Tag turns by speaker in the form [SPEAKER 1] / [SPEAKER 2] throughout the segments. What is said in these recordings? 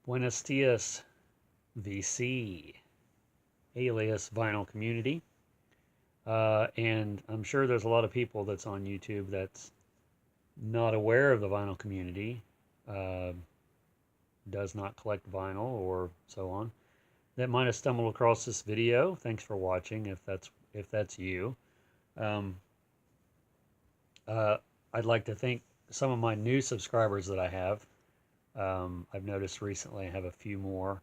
[SPEAKER 1] Buenos dias, VC, alias Vinyl Community. And I'm sure there's a lot of people that's on YouTube that's not aware of the vinyl community, uh, does not collect vinyl or so on, that might have stumbled across this video. Thanks for watching if that's you. Um, uh, I'd like to thank some of my new subscribers that I have. I've noticed recently I have a few more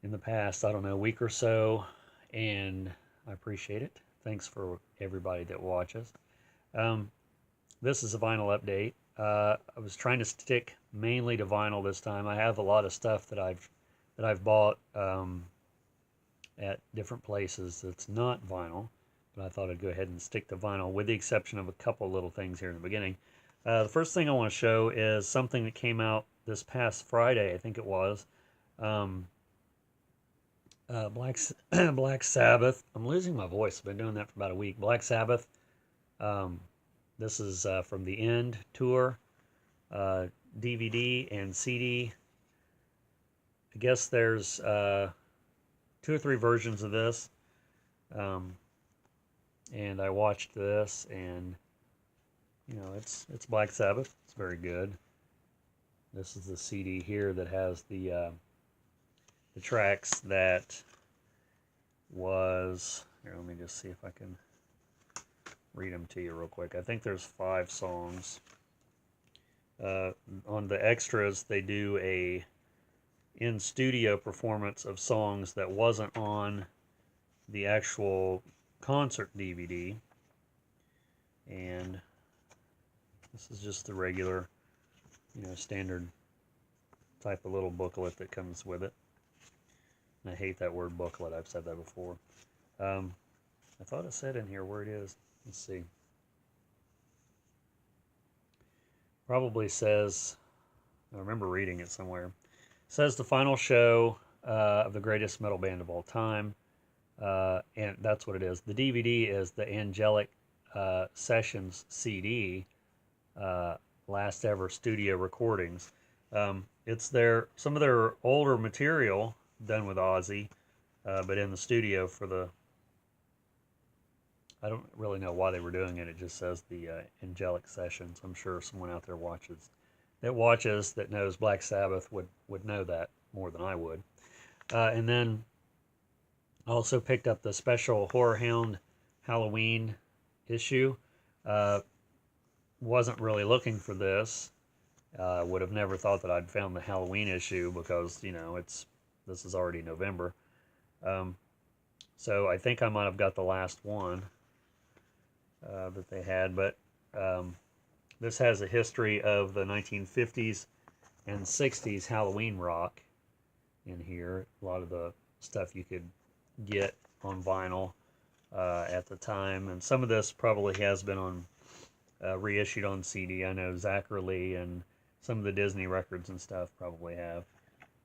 [SPEAKER 1] in the past, I don't know, week or so, and I appreciate it. Thanks for everybody that watches. Um, this is a vinyl update. I was trying to stick mainly to vinyl this time. I have a lot of stuff that I've bought at different places that's not vinyl, but I thought I'd go ahead and stick to vinyl, with the exception of a couple little things here in the beginning. The first thing I want to show is something that came out this past Friday, I think it was. Um, Black Sabbath. I'm losing my voice. I've been doing that for about a week. Black Sabbath. Um, this is from the End tour, DVD and CD. I guess there's 2 or 3 versions of this. And I watched this, and it's Black Sabbath. It's very good. This is the CD here that has the tracks that was here. Let me just see if I can read them to you real quick. I think there's 5 songs. On the extras, they do a in-studio performance of songs that wasn't on the actual concert DVD. And this is just the regular, standard type of little booklet that comes with it. And I hate that word booklet. I've said that before. I thought it said in here where it is. Let's see. Probably says, I remember reading it somewhere. It says the final show of the greatest metal band of all time. And that's what it is. The DVD is the Angelic Sessions CD, last ever studio recordings. It's some of their older material done with Ozzy, but in the studio for the, I don't really know why they were doing it. It just says the Angelic Sessions. I'm sure someone out there that knows Black Sabbath would know that more than I would. And then I also picked up the special Horror Hound Halloween issue. Wasn't really looking for this. Would have never thought that I'd found the Halloween issue because, this is already November. So I think I might have got the last one that they had, but this has a history of the 1950s and 60s Halloween rock in here. A lot of the stuff you could get on vinyl at the time, and some of this probably has been on reissued on CD. I know Zachary and some of the Disney records and stuff probably have,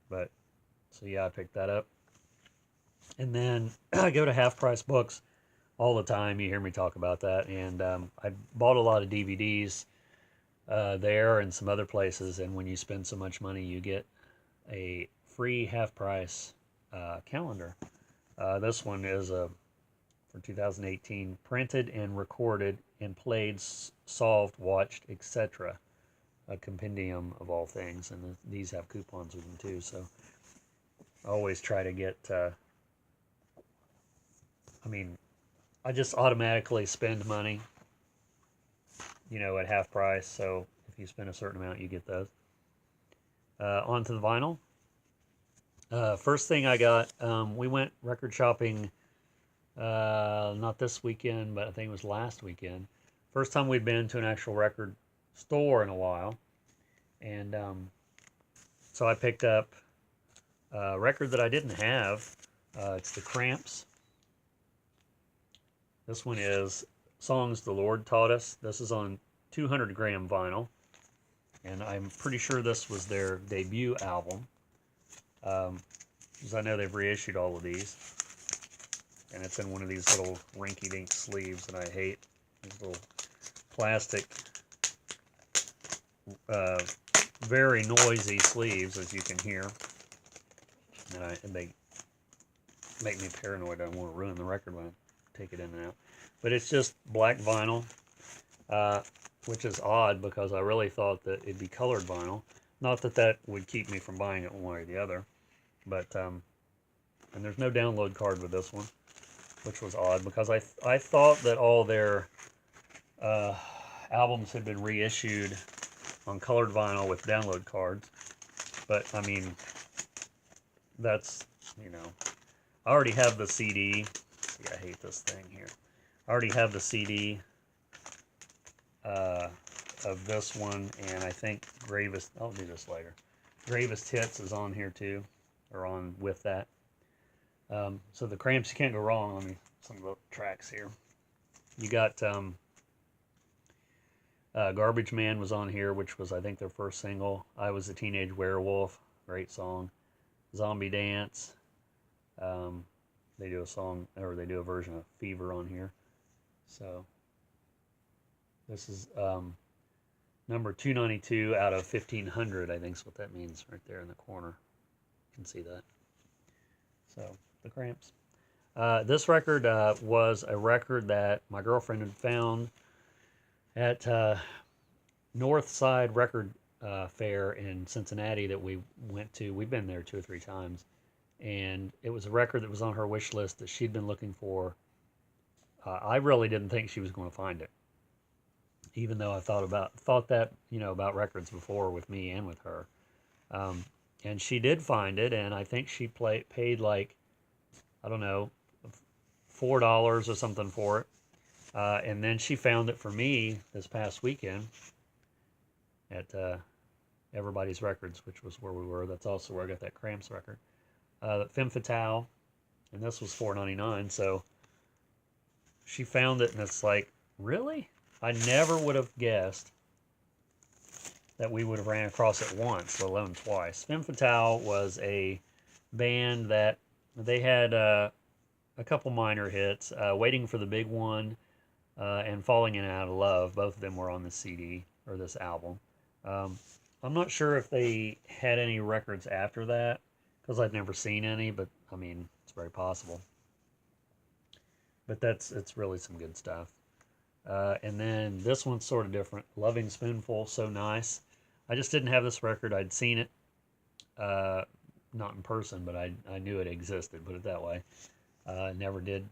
[SPEAKER 1] but so yeah, I picked that up. And then I go to Half Price Books all the time. You hear me talk about that, and I bought a lot of DVDs there and some other places, and when you spend so much money, you get a free Half Price calendar. This one is for 2018, printed and recorded and played, solved, watched, etc. A compendium of all things, and these have coupons with them too, so I always try to get, I just automatically spend money, at half price, so if you spend a certain amount, you get those. On to the vinyl. First thing I got, we went record shopping, not this weekend, but I think it was last weekend. First time we'd been to an actual record store in a while, and so I picked up a record that I didn't have. It's the Cramps. This one is Songs the Lord Taught Us. This is on 200 gram vinyl, and I'm pretty sure this was their debut album, because I know they've reissued all of these, and it's in one of these little rinky-dink sleeves that I hate. These little plastic very noisy sleeves, as you can hear. And they make me paranoid. I don't want to ruin the record when I take it in and out. But it's just black vinyl, which is odd because I really thought that it'd be colored vinyl. Not that that would keep me from buying it one way or the other. But, and there's no download card with this one, which was odd because I thought that all their albums had been reissued on colored vinyl with download cards. But, I mean, that's, you know, I already have the CD. See, I hate this thing here. I already have the CD of this one, and I think Gravest, I'll do this later. Gravest Hits is on here too, or on with that. So the Cramps, you can't go wrong on some of the tracks here. You got Garbage Man was on here, which was, I think, their first single. I Was a Teenage Werewolf, great song. Zombie Dance. They do a song, or they do a version of Fever on here. So this is number 292 out of 1500, I think is what that means right there in the corner. You can see that. So the Cramps. This record was a record that my girlfriend had found at Northside Record Fair in Cincinnati that we went to. We've been there 2 or 3 times. And it was a record that was on her wish list that she'd been looking for. I really didn't think she was going to find it, even though I thought that, you know, about records before with me and with her. And she did find it, and I think she paid like, I don't know, $4 or something for it. And then she found it for me this past weekend at Everybody's Records, which was where we were. That's also where I got that Cramps record. Femme Fatale, and this was $4.99, so she found it, and it's like, really? I never would have guessed that we would have ran across it once, let alone twice. Femme Fatale was a band that they had a couple minor hits, Waiting for the Big One and Falling In and Out of Love. Both of them were on this CD, or this album. I'm not sure if they had any records after that, because I've never seen any, but I mean, it's very possible. But it's really some good stuff. And then this one's sort of different. Loving Spoonful, So Nice. I just didn't have this record. I'd seen it, not in person, but I knew it existed, put it that way. Never did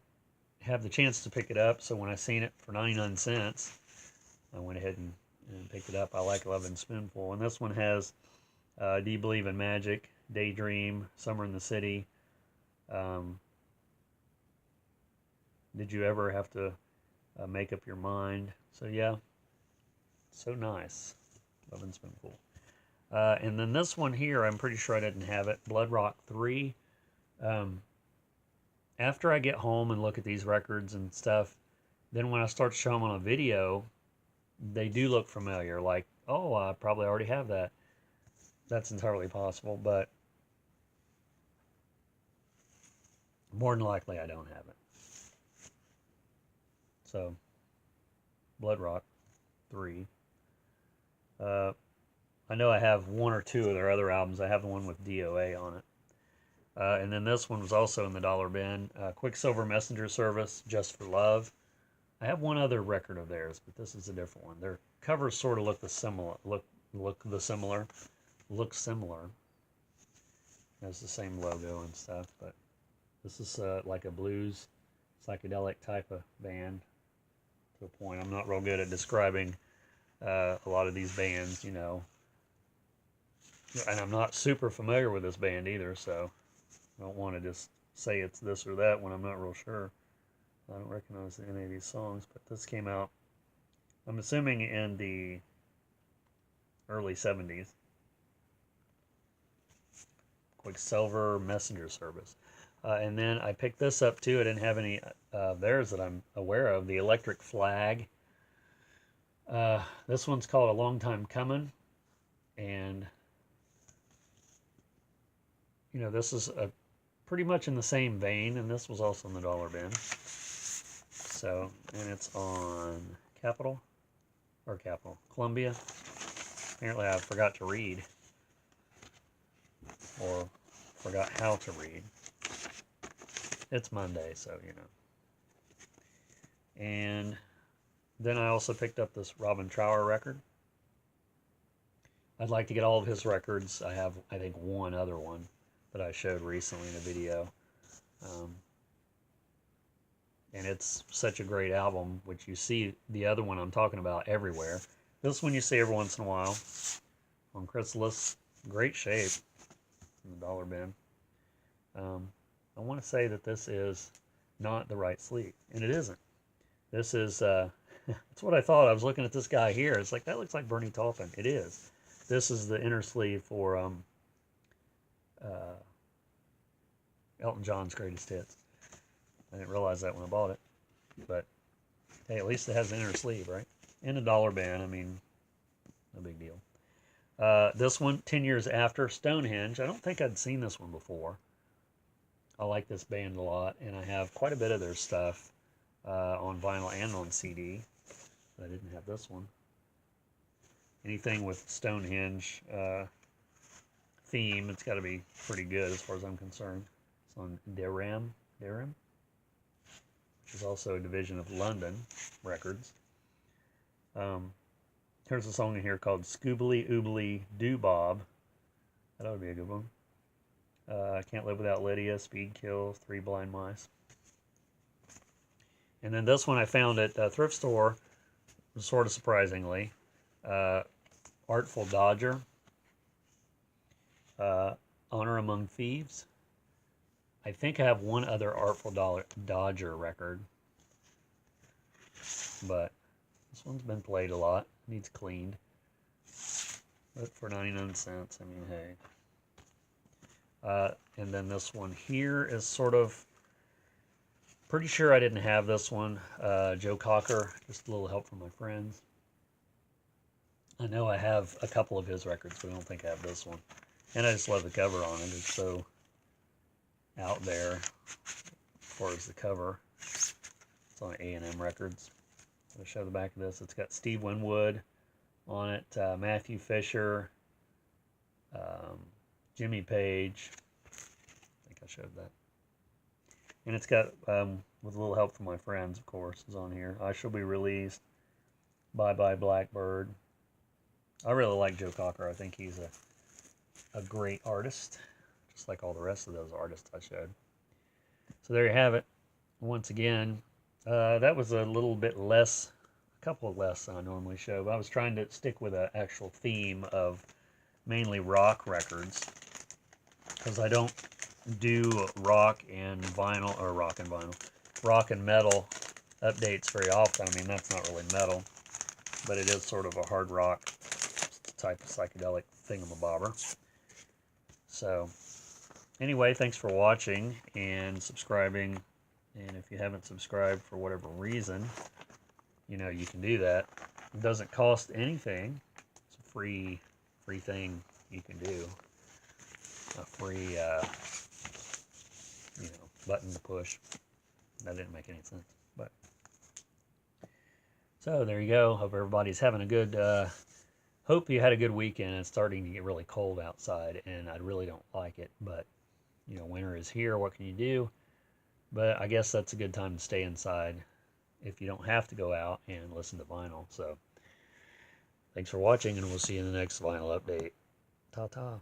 [SPEAKER 1] have the chance to pick it up, so when I seen it for 99 cents, I went ahead and picked it up. I like Loving Spoonful. And this one has Do You Believe in Magic, Daydream, Summer in the City. Did You Ever Have to Make Up Your Mind? So yeah, So Nice. Loving Spoonful. And then this one here, I'm pretty sure I didn't have it. Blood Rock 3. After I get home and look at these records and stuff, then when I start to show them on a video, they do look familiar. Like, oh, I probably already have that. That's entirely possible, but more than likely I don't have it. So, Blood Rock 3. I know I have 1 or 2 of their other albums. I have the one with DOA on it. And then this one was also in the dollar bin. Quicksilver Messenger Service, Just for Love. I have one other record of theirs, but this is a different one. Their covers sort of look similar. Look similar. Has the same logo and stuff, but this is like a blues, psychedelic type of band. To a point, I'm not real good at describing a lot of these bands, you know. And I'm not super familiar with this band either, so I don't want to just say it's this or that when I'm not real sure. I don't recognize any of these songs, but this came out, I'm assuming, in the early 70s. Quicksilver Messenger Service. And then I picked this up too. I didn't have any of theirs that I'm aware of. The Electric Flag. This one's called A Long Time Coming. And, you know, this is pretty much in the same vein. And this was also in the dollar bin. So, and it's on Columbia. Apparently I forgot to read. Or forgot how to read. It's Monday, so you know. And then I also picked up this Robin Trower record. I'd like to get all of his records. I have, I think, one other one that I showed recently in a video. And it's such a great album, which you see the other one I'm talking about everywhere. This one you see every once in a while on Chrysalis. Great shape in the dollar bin. I want to say that this is not the right sleeve, and it isn't. This is, that's what I thought. I was looking at this guy here. It's like, that looks like Bernie Taupin. It is. This is the inner sleeve for Elton John's Greatest Hits. I didn't realize that when I bought it. But, hey, at least it has an inner sleeve, right? In a dollar bin, I mean, no big deal. This one, 10 Years After, Stonehenge. I don't think I'd seen this one before. I like this band a lot, and I have quite a bit of their stuff on vinyl and on CD. But I didn't have this one. Anything with Stonehenge theme, it's got to be pretty good as far as I'm concerned. It's on Deram, which is also a division of London Records. Here's a song in here called Scoobly Oobly Doo Bob. That ought to be a good one. Can't Live Without Lydia, Speed Kill, Three Blind Mice. And then this one I found at a thrift store, sort of surprisingly. Artful Dodger. Honor Among Thieves. I think I have one other Artful Dodger record. But this one's been played a lot. Needs cleaned. But for 99 cents, I mean, hey. And then this one here is sort of, pretty sure I didn't have this one. Joe Cocker, just a little help from my friends. I know I have a couple of his records, but I don't think I have this one. And I just love the cover on it. It's so out there as far as the cover. It's on A&M Records. I'll show the back of this. It's got Steve Winwood on it, Matthew Fisher, Jimmy Page. I think I showed that. And it's got, with a little help from my friends, of course, is on here. I Shall Be Released, Bye Bye Blackbird. I really like Joe Cocker. I think he's a great artist, just like all the rest of those artists I showed. So there you have it. Once again, that was a little bit less, a couple of less than I normally show, but I was trying to stick with an actual theme of mainly rock records, because I don't do rock and vinyl, or rock and metal updates very often. I mean, that's not really metal, but it is sort of a hard rock type of psychedelic thingamabobber. So, anyway, thanks for watching and subscribing. And if you haven't subscribed for whatever reason, you know, you can do that. It doesn't cost anything. It's a free thing you can do. A free, you know, button to push. That didn't make any sense, but. So, there you go. Hope everybody's having a good, hope you had a good weekend. It's starting to get really cold outside, and I really don't like it, but, you know, winter is here. What can you do? But I guess that's a good time to stay inside if you don't have to go out and listen to vinyl. So, thanks for watching, and we'll see you in the next vinyl update. Ta-ta.